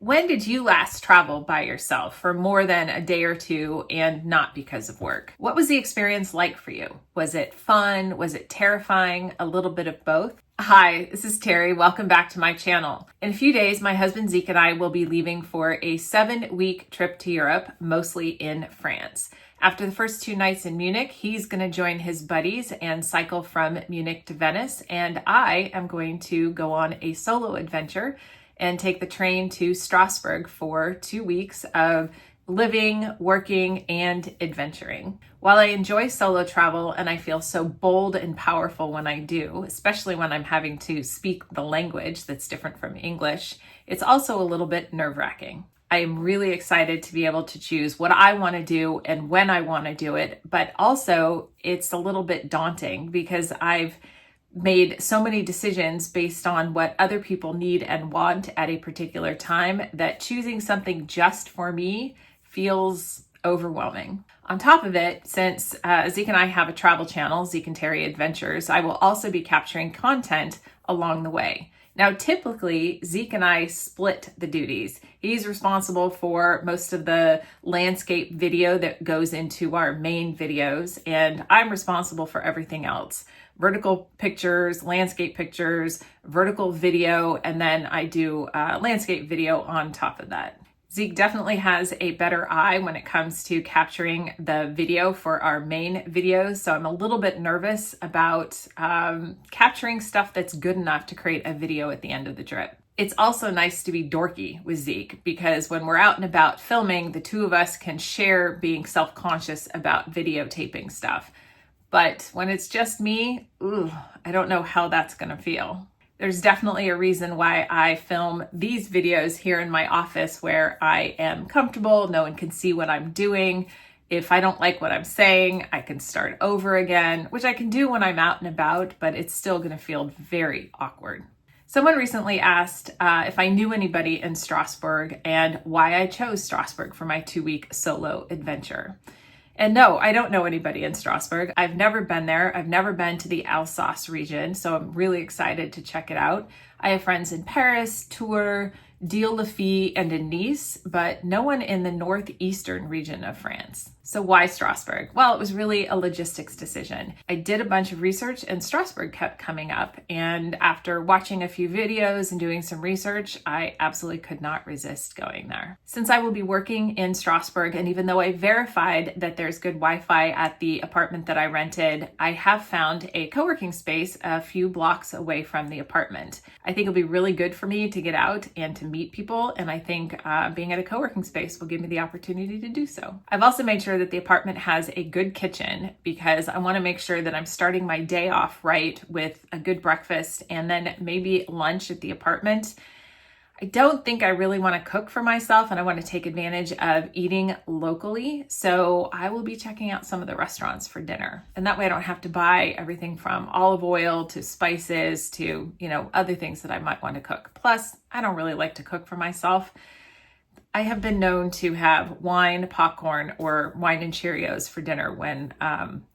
When did you last travel by yourself for more than a day or two and not because of work? What was the experience like for you? Was it fun? Was it terrifying? A little bit of both? Hi, this is Terry. Welcome back to my channel. In a few days, my husband Zeke and I will be leaving for a 7-week trip to Europe, mostly in France. After the first 2 nights in Munich, he's going to join his buddies and cycle from Munich to Venice, and I am going to go on a solo adventure and take the train to Strasbourg for 2 weeks of living, working, and adventuring. While I enjoy solo travel and I feel so bold and powerful when I do, especially when I'm having to speak the language that's different from English, it's also a little bit nerve-wracking. I am really excited to be able to choose what I want to do and when I want to do it, but also it's a little bit daunting because I've made so many decisions based on what other people need and want at a particular time that choosing something just for me feels overwhelming. On top of it, since Zeke and I have a travel channel, Zeke and Terri Adventures, I will also be capturing content along the way. Now, typically, Zeke and I split the duties. He's responsible for most of the landscape video that goes into our main videos, and I'm responsible for everything else. Vertical pictures, landscape pictures, vertical video, and then I do landscape video on top of that. Zeke definitely has a better eye when it comes to capturing the video for our main videos, so I'm a little bit nervous about capturing stuff that's good enough to create a video at the end of the trip. It's also nice to be dorky with Zeke because when we're out and about filming, the two of us can share being self-conscious about videotaping stuff. But when it's just me, I don't know how that's gonna feel. There's definitely a reason why I film these videos here in my office where I am comfortable, no one can see what I'm doing. If I don't like what I'm saying, I can start over again, which I can do when I'm out and about, but it's still gonna feel very awkward. Someone recently asked if I knew anybody in Strasbourg and why I chose Strasbourg for my 2-week solo adventure. And no, I don't know anybody in Strasbourg. I've never been there. I've never been to the Alsace region, so I'm really excited to check it out. I have friends in Paris, Tours, Dieppe, and in Nice, but no one in the northeastern region of France. So why Strasbourg? Well, it was really a logistics decision. I did a bunch of research and Strasbourg kept coming up. And after watching a few videos and doing some research, I absolutely could not resist going there. Since I will be working in Strasbourg, and even though I verified that there's good Wi-Fi at the apartment that I rented, I have found a co-working space a few blocks away from the apartment. I think it'll be really good for me to get out and to meet people. And I think being at a co-working space will give me the opportunity to do so. I've also made sure that the apartment has a good kitchen because I want to make sure that I'm starting my day off right with a good breakfast and then maybe lunch at the apartment. I don't think I really want to cook for myself and I want to take advantage of eating locally. So I will be checking out some of the restaurants for dinner. And that way I don't have to buy everything from olive oil to spices to, other things that I might want to cook. Plus, I don't really like to cook for myself. I have been known to have wine, popcorn, or wine and Cheerios for dinner when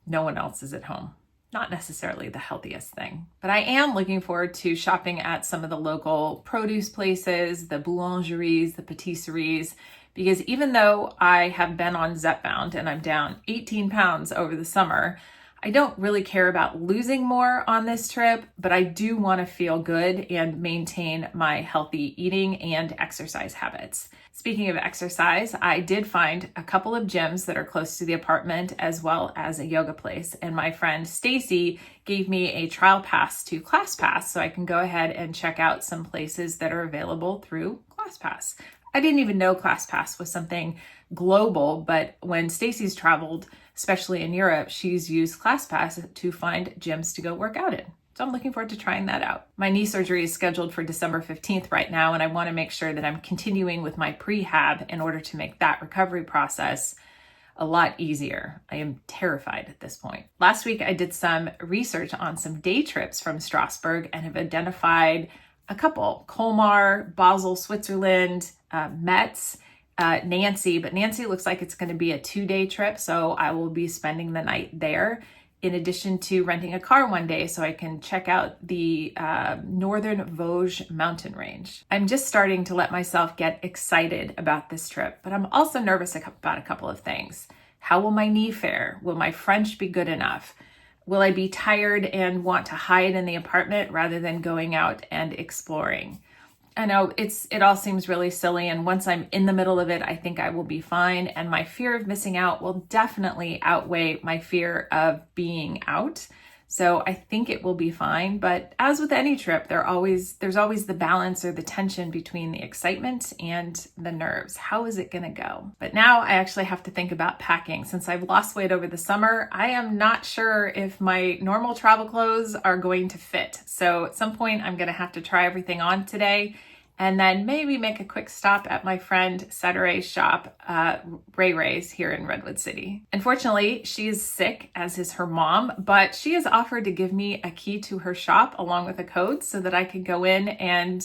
no one else is at home. Not necessarily the healthiest thing, but I am looking forward to shopping at some of the local produce places, the boulangeries, the patisseries, because even though I have been on Zepbound and I'm down 18 pounds over the summer, I don't really care about losing more on this trip, but I do want to feel good and maintain my healthy eating and exercise habits. Speaking of exercise, I did find a couple of gyms that are close to the apartment as well as a yoga place. And my friend Stacy gave me a trial pass to ClassPass so I can go ahead and check out some places that are available through ClassPass. I didn't even know ClassPass was something global, but when Stacy's traveled, especially in Europe, she's used ClassPass to find gyms to go work out in. So I'm looking forward to trying that out. My knee surgery is scheduled for December 15th right now, and I want to make sure that I'm continuing with my prehab in order to make that recovery process a lot easier. I am terrified at this point. Last week, I did some research on some day trips from Strasbourg and have identified a couple: Colmar, Basel, Switzerland, Metz, Nancy, but Nancy looks like it's going to be a 2-day trip, so I will be spending the night there. in addition to renting a car one day so I can check out the northern Vosges mountain range. I'm just starting to let myself get excited about this trip, but I'm also nervous about a couple of things. How will my knee fare? Will my French be good enough? Will I be tired and want to hide in the apartment rather than going out and exploring? I know it all seems really silly, and once I'm in the middle of it, I think I will be fine, and my fear of missing out will definitely outweigh my fear of being out. So I think it will be fine, but as with any trip, there's always the balance or the tension between the excitement and the nerves. How is it gonna go? But now I actually have to think about packing. Since I've lost weight over the summer, I am not sure if my normal travel clothes are going to fit. So at some point I'm gonna have to try everything on today, and then maybe make a quick stop at my friend Cedere's shop, Ray Ray's here in Redwood City. Unfortunately, she is sick, as is her mom, but she has offered to give me a key to her shop along with a code so that I can go in and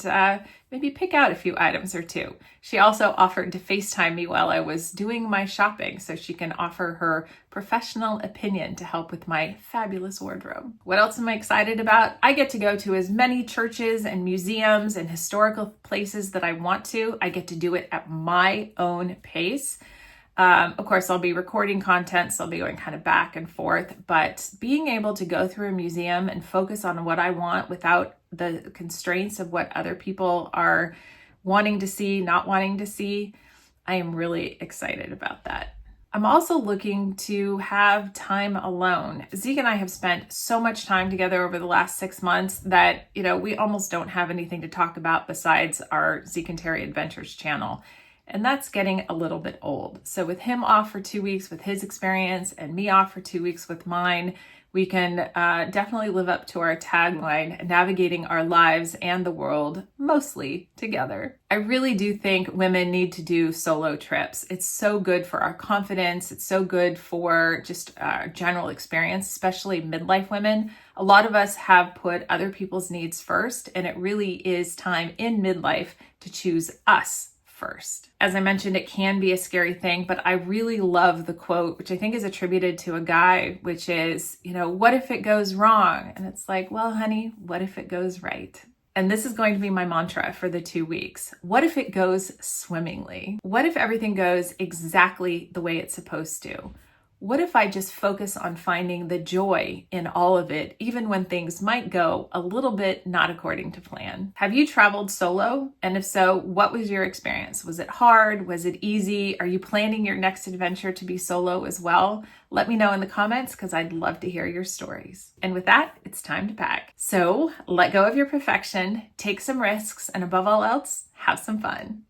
maybe pick out a few items or two. She also offered to FaceTime me while I was doing my shopping so she can offer her professional opinion to help with my fabulous wardrobe. What else am I excited about? I get to go to as many churches and museums and historical places that I want to. I get to do it at my own pace. Of course, I'll be recording content, so I'll be going kind of back and forth, but being able to go through a museum and focus on what I want without the constraints of what other people are wanting to see, not wanting to see, I am really excited about that. I'm also looking to have time alone. Zeke and I have spent so much time together over the last 6 months that, we almost don't have anything to talk about besides our Zeke and Terri Adventures channel. And that's getting a little bit old. So with him off for 2 weeks with his experience and me off for 2 weeks with mine, we can definitely live up to our tagline, navigating our lives and the world mostly together. I really do think women need to do solo trips. It's so good for our confidence. It's so good for just general experience, especially midlife women. A lot of us have put other people's needs first, and it really is time in midlife to choose us first. As I mentioned, it can be a scary thing, but I really love the quote, which I think is attributed to a guy, which is, what if it goes wrong? And it's like, well, honey, what if it goes right? And this is going to be my mantra for the 2 weeks. What if it goes swimmingly? What if everything goes exactly the way it's supposed to? What if I just focus on finding the joy in all of it, even when things might go a little bit not according to plan? Have you traveled solo? And if so, what was your experience? Was it hard? Was it easy? Are you planning your next adventure to be solo as well? Let me know in the comments because I'd love to hear your stories. And with that, it's time to pack. So let go of your perfection, take some risks, and above all else, have some fun.